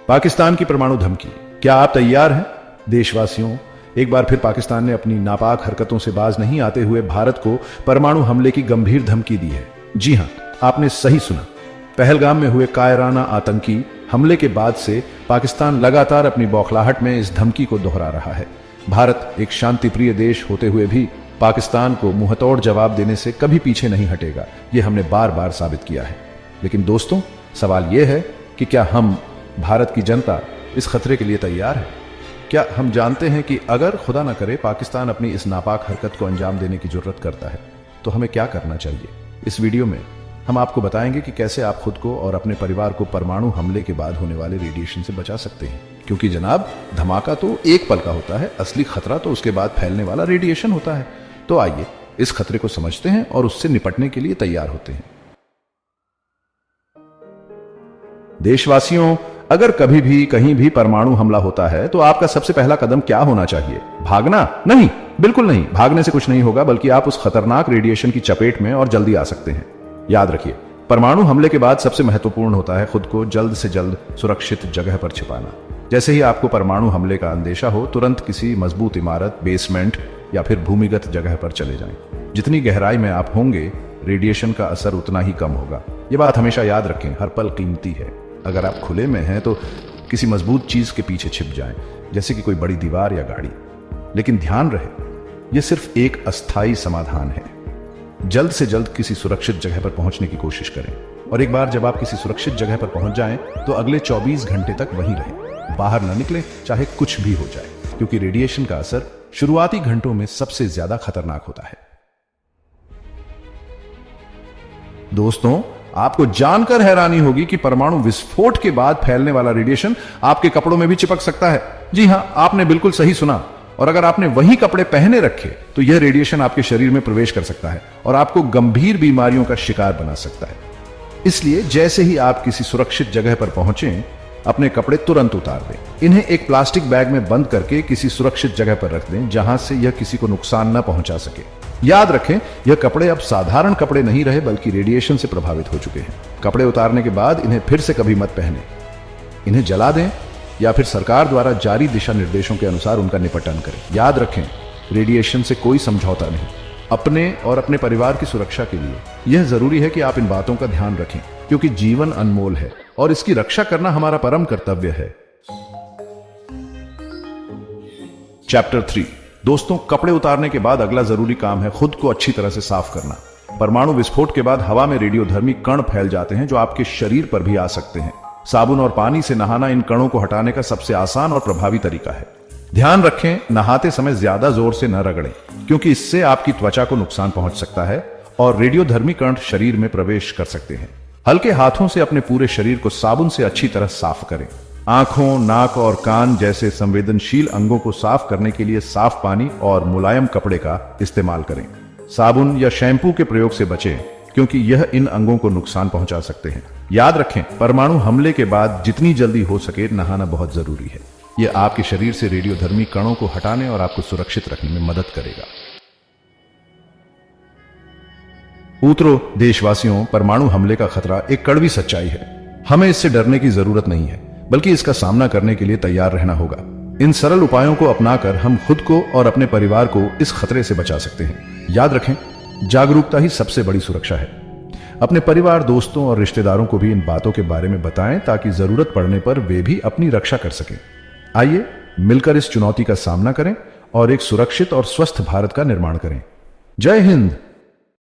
पाकिस्तान की परमाणु धमकी, क्या आप तैयार हैं? देशवासियों, एक बार फिर पाकिस्तान ने अपनी नापाक हरकतों से बाज नहीं आते हुए भारत को परमाणु हमले की गंभीर धमकी दी है। जी हां, आपने सही सुना। पहलगाम में हुए कायराना आतंकी हमले के बाद से पाकिस्तान लगातार अपनी बौखलाहट में इस धमकी को दोहरा रहा है। भारत एक शांतिप्रिय देश होते हुए भी पाकिस्तान को मुंहतोड़ जवाब देने से कभी पीछे नहीं हटेगा, यह हमने बार बार साबित किया है। लेकिन दोस्तों, सवाल यह है कि क्या हम, भारत की जनता, इस खतरे के लिए तैयार है? क्या हम जानते हैं कि अगर खुदा न करे पाकिस्तान अपनी इस नापाक हरकत को अंजाम देने की जरूरत करता है तो हमें क्या करना चाहिए? इस वीडियो में हम आपको बताएंगे कि कैसे आप खुद को और अपने परिवार को परमाणु हमले के बाद होने वाले रेडिएशन से बचा सकते हैं। क्योंकि जनाब, धमाका तो एक पल का होता है, असली खतरा तो उसके बाद फैलने वाला रेडिएशन होता है। तो आइए इस खतरे को समझते हैं और उससे निपटने के लिए तैयार होते हैं। देशवासियों, अगर कभी भी कहीं भी परमाणु हमला होता है तो आपका सबसे पहला कदम क्या होना चाहिए? भागना? नहीं, बिल्कुल नहीं। भागने से कुछ नहीं होगा, बल्कि आप उस खतरनाक रेडिएशन की चपेट में और जल्दी आ सकते हैं। याद रखिए, परमाणु हमले के बाद सबसे महत्वपूर्ण होता है खुद को जल्द से जल्द सुरक्षित जगह पर छिपाना। जैसे ही आपको परमाणु हमले का अंदेशा हो, तुरंत किसी मजबूत इमारत, बेसमेंट या फिर भूमिगत जगह पर चले जाएं। जितनी गहराई में आप होंगे, रेडिएशन का असर उतना ही कम होगा। यह बात हमेशा याद रखें, हर पल कीमती है। अगर आप खुले में हैं तो किसी मजबूत चीज के पीछे छिप जाएं, जैसे कि कोई बड़ी दीवार या गाड़ी। लेकिन ध्यान रहे, यह सिर्फ एक अस्थायी समाधान है। जल्द से जल्द किसी सुरक्षित जगह पर पहुंचने की कोशिश करें, और एक बार जब आप किसी सुरक्षित जगह पर पहुंच जाएं तो अगले 24 घंटे तक वहीं रहें। बाहर न निकलें, चाहे कुछ भी हो जाए, क्योंकि रेडिएशन का असर शुरुआती घंटों में सबसे ज्यादा खतरनाक होता है। दोस्तों, आपको जानकर हैरानी होगी कि परमाणु विस्फोट के बाद फैलने वाला रेडिएशन आपके कपड़ों में भी चिपक सकता है। जी हां, आपने बिल्कुल सही सुना। और अगर आपने वही कपड़े पहने रखे तो यह रेडिएशन आपके शरीर में प्रवेश कर सकता है और आपको गंभीर बीमारियों का शिकार बना सकता है। इसलिए जैसे ही आप किसी सुरक्षित जगह पर पहुंचें, अपने कपड़े तुरंत उतार दें। इन्हें एक प्लास्टिक बैग में बंद करके किसी सुरक्षित जगह पर रख दें, जहां से यह किसी को नुकसान न पहुंचा सके। याद रखें, यह कपड़े अब साधारण कपड़े नहीं रहे, बल्कि रेडिएशन से प्रभावित हो चुके हैं। कपड़े उतारने के बाद इन्हें फिर से कभी मत पहने। इन्हें जला दें या फिर सरकार द्वारा जारी दिशा निर्देशों के अनुसार उनका निपटान करें। याद रखें, रेडिएशन से कोई समझौता नहीं। अपने और अपने परिवार की सुरक्षा के लिए यह जरूरी है कि आप इन बातों का ध्यान रखें, क्योंकि जीवन अनमोल है और इसकी रक्षा करना हमारा परम कर्तव्य है। चैप्टर 3। दोस्तों, कपड़े उतारने के बाद अगला जरूरी काम है खुद को अच्छी तरह से साफ करना। परमाणु विस्फोट के बाद हवा में रेडियोधर्मी कण फैल जाते हैं जो आपके शरीर पर भी आ सकते हैं। साबुन और पानी से नहाना इन कणों को हटाने का सबसे आसान और प्रभावी तरीका है। ध्यान रखें, नहाते समय ज्यादा जोर से न रगड़ें, क्योंकि इससे आपकी त्वचा को नुकसान पहुंच सकता है और रेडियोधर्मी कण शरीर में प्रवेश कर सकते हैं। हल्के हाथों से अपने पूरे शरीर को साबुन से अच्छी तरह साफ करें। आंखों, नाक और कान जैसे संवेदनशील अंगों को साफ करने के लिए साफ पानी और मुलायम कपड़े का इस्तेमाल करें। साबुन या शैम्पू के प्रयोग से बचें, क्योंकि यह इन अंगों को नुकसान पहुंचा सकते हैं। याद रखें, परमाणु हमले के बाद जितनी जल्दी हो सके नहाना बहुत जरूरी है। यह आपके शरीर से रेडियोधर्मी कणों को हटाने और आपको सुरक्षित रखने में मदद करेगा। पुत्रों, देशवासियों, परमाणु हमले का खतरा एक कड़वी सच्चाई है। हमें इससे डरने की जरूरत नहीं है, बल्कि इसका सामना करने के लिए तैयार रहना होगा। इन सरल उपायों को अपनाकर हम खुद को और अपने परिवार को इस खतरे से बचा सकते हैं। याद रखें, जागरूकता ही सबसे बड़ी सुरक्षा है। अपने परिवार, दोस्तों और रिश्तेदारों को भी इन बातों के बारे में बताएं, ताकि जरूरत पड़ने पर वे भी अपनी रक्षा कर सकें। आइए मिलकर इस चुनौती का सामना करें और एक सुरक्षित और स्वस्थ भारत का निर्माण करें। जय हिंद।